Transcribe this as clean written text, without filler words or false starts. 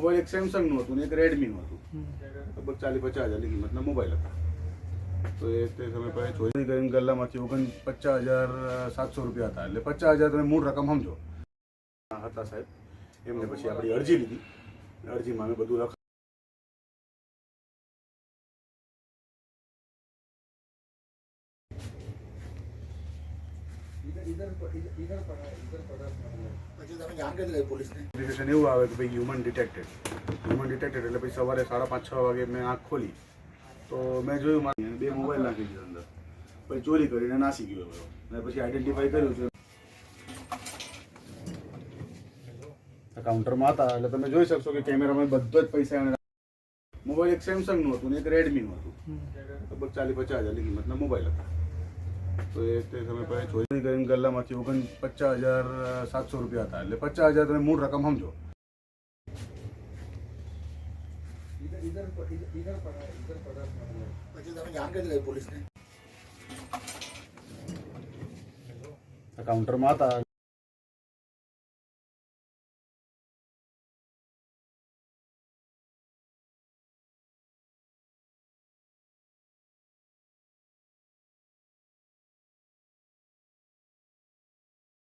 Mobile એક સેમસંગનું હતું ને એક રેડમીનું હતું. લગભગ 40-50 હજારની કિંમતના મોબાઈલ હતા. તો એ તે સમય પછી ચોરી કરીને ગલ્લામાંથી 49,700 રૂપિયા હતા. એટલે 50,000 તમે મૂળ રકમ સમજો હતા સાહેબ. એમને પછી આપણી અરજી લીધી. અરજીમાં અમે બધું લખ નોટિફિકેશન એવું આવે કે ભાઈ હ્યુમન ડિટેક્ટેડ એટલે પછી સવારે 5:30-6 વાગે મેં આંખ ખોલી તો મેં જોયું મારે 2 મોબાઈલ નાખી દીધા અંદર. પછી ચોરી કરીને નાસી ગયો બધો. અને પછી આઈડેન્ટિફાઈ કર્યું છે કાઉન્ટરમાં હતા. એટલે તમે જોઈ શકશો કે કેમેરામાં બધો જ પૈસા એને. મોબાઈલ એક સેમસંગનું હતું ને એક રેડમીનું હતું. લગભગ 40-50 હજારની કિંમતના મોબાઈલ હતા. તો એ તે સમય પછી ચોરી કરીને ગલ્લામાંથી 49,700 રૂપિયા હતા. એટલે 50,000 તમે મૂળ રકમ સમજો. કાઉન્ટરમાં હતા.